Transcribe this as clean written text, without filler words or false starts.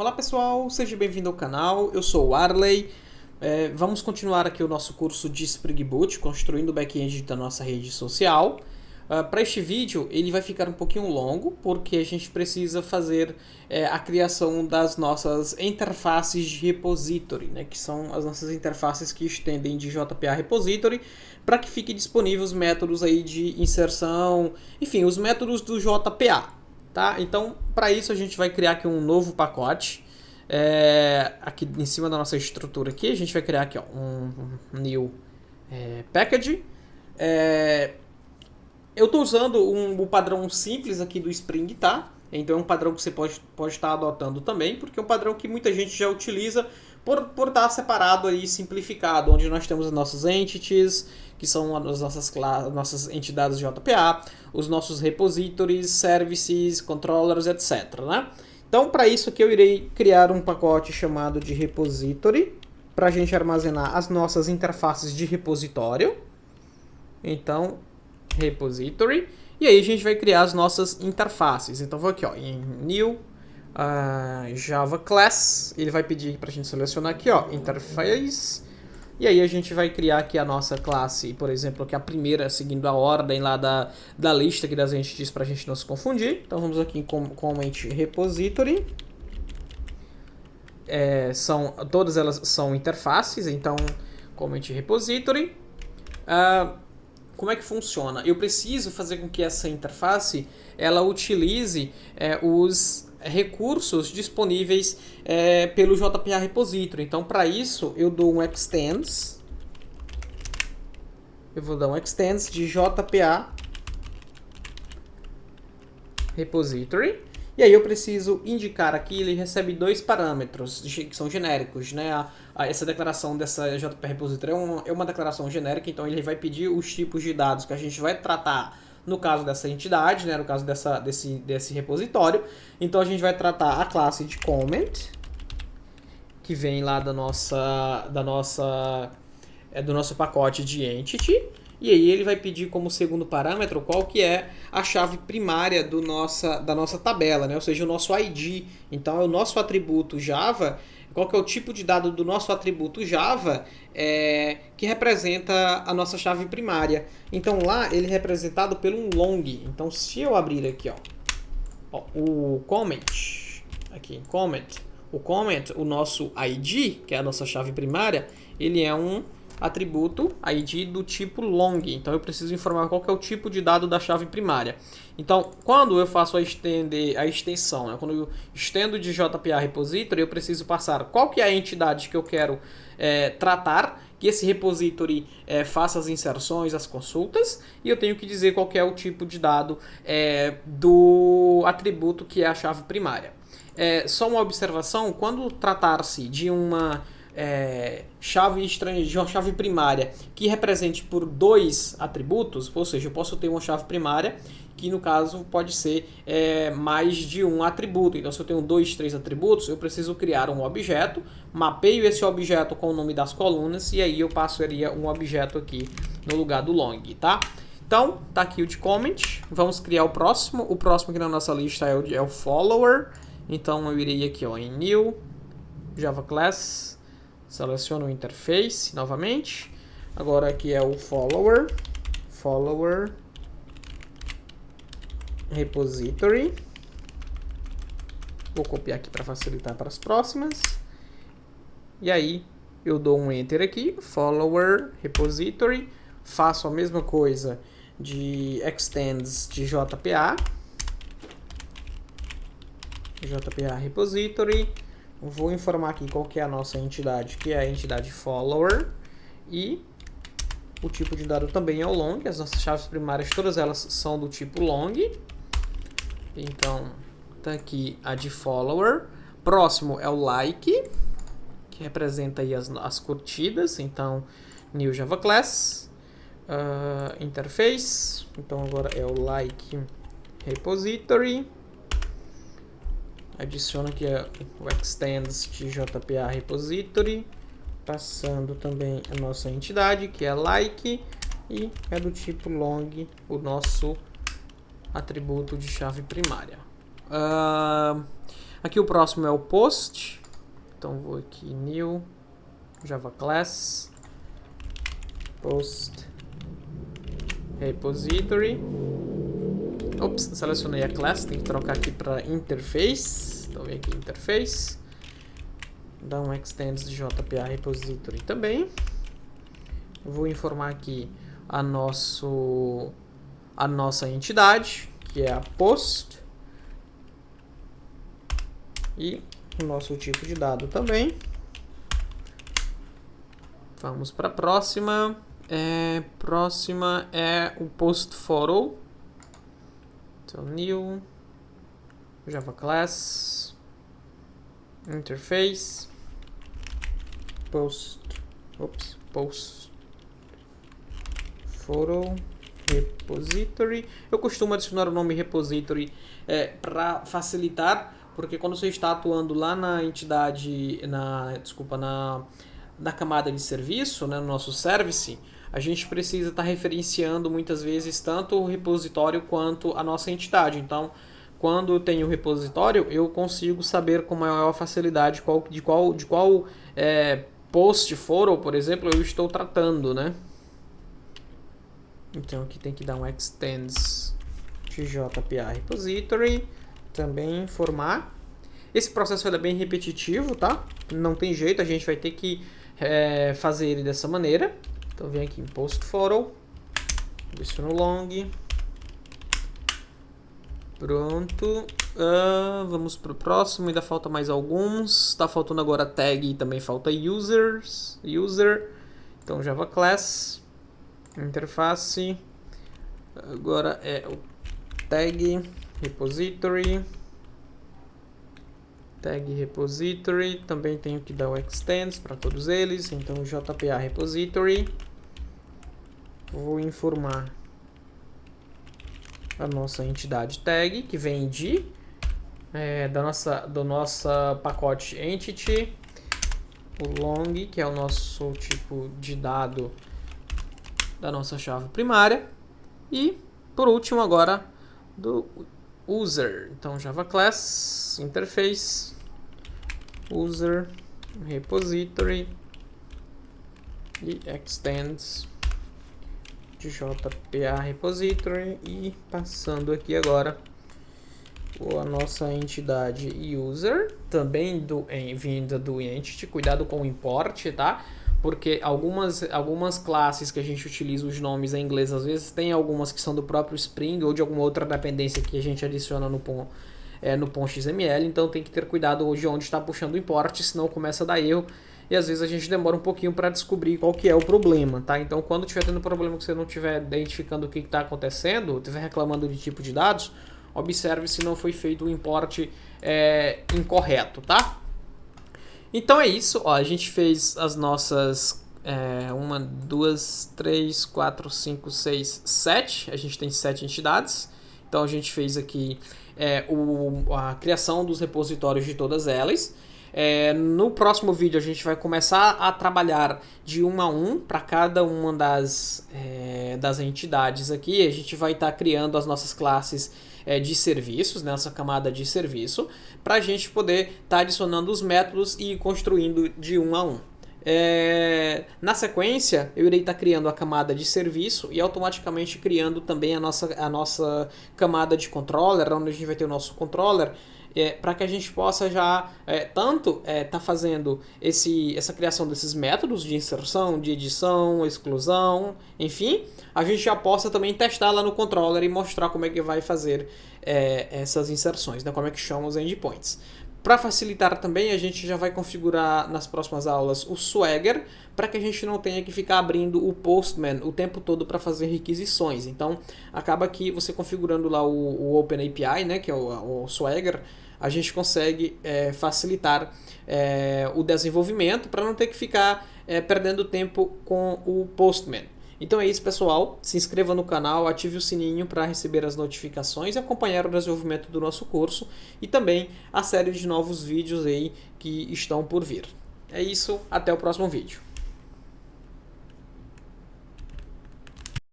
Olá pessoal, seja bem-vindo ao canal, eu sou o Arley. Vamos continuar aqui o nosso curso de Spring Boot, construindo o back-end da nossa rede social. Para este vídeo ele vai ficar um pouquinho longo, porque a gente precisa fazer a criação das nossas interfaces de repository, né, que são as nossas interfaces que estendem de JPA repository, para que fiquem disponíveis os métodos aí de inserção, enfim, os métodos do JPA. Tá? Então, para isso a gente vai criar aqui um novo pacote. Aqui em cima da nossa estrutura aqui, a gente vai criar aqui ó, um new package. Eu estou usando o padrão simples aqui do Spring, tá? Então é um padrão que você pode estar adotando também, porque é um padrão que muita gente já utiliza por estar separado e simplificado, onde nós temos as nossas entities, que são as nossas entidades JPA, os nossos repositories, services, controllers, etc. Né? Então, para isso aqui eu irei criar um pacote chamado de repository, para a gente armazenar as nossas interfaces de repositório. Então, repository. E aí a gente vai criar as nossas interfaces. Então, vou aqui ó, em new Java Class. Ele vai pedir para a gente selecionar aqui ó, interface. E aí a gente vai criar aqui a nossa classe, por exemplo, aqui a primeira, seguindo a ordem lá da lista aqui das entities para a gente não se confundir. Então vamos aqui em comment repository. Todas elas são interfaces, então comment repository. Como é que funciona? Eu preciso fazer com que essa interface ela utilize os recursos disponíveis pelo JPA repository. Então, para isso, eu dou um extends. Eu vou dar um extends de JPA repository. E aí eu preciso indicar aqui, ele recebe dois parâmetros que são genéricos, né? Essa declaração dessa JPA repository é uma declaração genérica, então ele vai pedir os tipos de dados que a gente vai tratar no caso dessa entidade, né? No caso desse repositório. Então a gente vai tratar a classe de comment, que vem lá do nosso pacote de entity. E aí ele vai pedir como segundo parâmetro qual que é a chave primária da nossa tabela, né? Ou seja, o nosso ID. Então é o nosso atributo Java, qual que é o tipo de dado do nosso atributo Java que representa a nossa chave primária. Então lá ele é representado pelo um long. Então se eu abrir aqui ó, o comment, aqui em comment, o nosso ID, que é a nossa chave primária, ele é um atributo ID do tipo long. Então eu preciso informar qual que é o tipo de dado da chave primária. Então, quando eu faço a extensão, né, quando eu estendo de JPA repository, eu preciso passar qual que é a entidade que eu quero tratar, que esse repository faça as inserções, as consultas, e eu tenho que dizer qual que é o tipo de dado do atributo que é a chave primária. Só uma observação, quando tratar-se de uma chave estranha, de uma chave primária que represente por dois atributos, ou seja, eu posso ter uma chave primária que no caso pode ser mais de um atributo. Então se eu tenho 2, 3 atributos, eu preciso criar um objeto, mapeio esse objeto com o nome das colunas e aí eu passaria um objeto aqui no lugar do long, tá? Então, tá aqui o de comment. Vamos criar o próximo. O próximo aqui na nossa lista é o follower. Então eu irei aqui ó, em new Java Class. Seleciono o interface novamente. Agora aqui é o follower repository. Vou copiar aqui para facilitar para as próximas. E aí eu dou um enter aqui, follower repository. Faço a mesma coisa de extends de JPA repository. Vou informar aqui qual que é a nossa entidade, que é a entidade follower, e o tipo de dado também é o long. As nossas chaves primárias, todas elas são do tipo long. Então, tá aqui a de follower. Próximo é o like, que representa aí as curtidas. Então, new Java Class, interface. Então, agora é o like repository. Adiciono aqui o extends de JPA repository, passando também a nossa entidade, que é like, e é do tipo long, o nosso atributo de chave primária. Aqui o próximo é o post. Então vou aqui new Java class post repository. Ops, selecionei a class, tem que trocar aqui para interface. Então vem aqui interface. Dá um extends de JPA repository também. Vou informar aqui a nossa entidade, que é a post. E o nosso tipo de dado também. Vamos para a próxima. Próxima é o post photo. Então, new Java class interface post photo repository. Eu costumo adicionar o nome repository para facilitar, porque quando você está atuando lá na entidade, na camada de serviço, né, no nosso service, a gente precisa estar referenciando muitas vezes tanto o repositório quanto a nossa entidade. Então, quando eu tenho o repositório, eu consigo saber com maior facilidade de qual post photo, por exemplo, eu estou tratando, né? Então aqui tem que dar um extends de JPA repository, também informar. Esse processo é bem repetitivo, tá? Não tem jeito, a gente vai ter que fazer ele dessa maneira. Então vem aqui em post photo, adiciono long. Pronto. Vamos para o próximo, ainda falta mais alguns. Está faltando agora tag e também falta user. Então Java class, interface. Agora é o tag repository. Tag repository, também tenho que dar o extends para todos eles. Então JPA repository. Vou informar a nossa entidade tag, que vem do nosso pacote entity, o long, que é o nosso tipo de dado da nossa chave primária, e por último agora do user. Então Java class interface user repository e extends de JPA repository, e passando aqui agora a nossa entidade user, também vinda do entity. Cuidado com o import, tá? Porque algumas classes que a gente utiliza os nomes em inglês, às vezes tem algumas que são do próprio Spring ou de alguma outra dependência que a gente adiciona no POM XML, então tem que ter cuidado de onde está puxando o import, senão começa a dar erro. E às vezes a gente demora um pouquinho para descobrir qual que é o problema, tá? Então quando estiver tendo problema que você não estiver identificando o que está acontecendo, ou estiver reclamando de tipo de dados, observe se não foi feito o import incorreto, tá? Então é isso, ó, a gente fez as nossas 1, 2, 3, 4, 5, 6, 7, a gente tem 7 entidades. Então a gente fez aqui a criação dos repositórios de todas elas. No próximo vídeo a gente vai começar a trabalhar de 1 a 1 para cada uma das entidades aqui. A gente vai estar criando as nossas classes de serviços, nessa camada de serviço, para a gente poder estar adicionando os métodos e ir construindo de 1 a 1. Na sequência, eu irei estar criando a camada de serviço e automaticamente criando também a nossa camada de controller, onde a gente vai ter o nosso controller, para que a gente possa já tanto estar fazendo essa criação desses métodos de inserção, de edição, exclusão, enfim, a gente já possa também testar lá no controller e mostrar como é que vai fazer essas inserções, né, como é que chama os endpoints. Para facilitar também, a gente já vai configurar nas próximas aulas o Swagger, para que a gente não tenha que ficar abrindo o Postman o tempo todo para fazer requisições. Então, acaba que você configurando lá o OpenAPI, né, que é o Swagger, a gente consegue facilitar o desenvolvimento para não ter que ficar perdendo tempo com o Postman. Então é isso, pessoal. Se inscreva no canal, ative o sininho para receber as notificações e acompanhar o desenvolvimento do nosso curso e também a série de novos vídeos aí que estão por vir. É isso, até o próximo vídeo.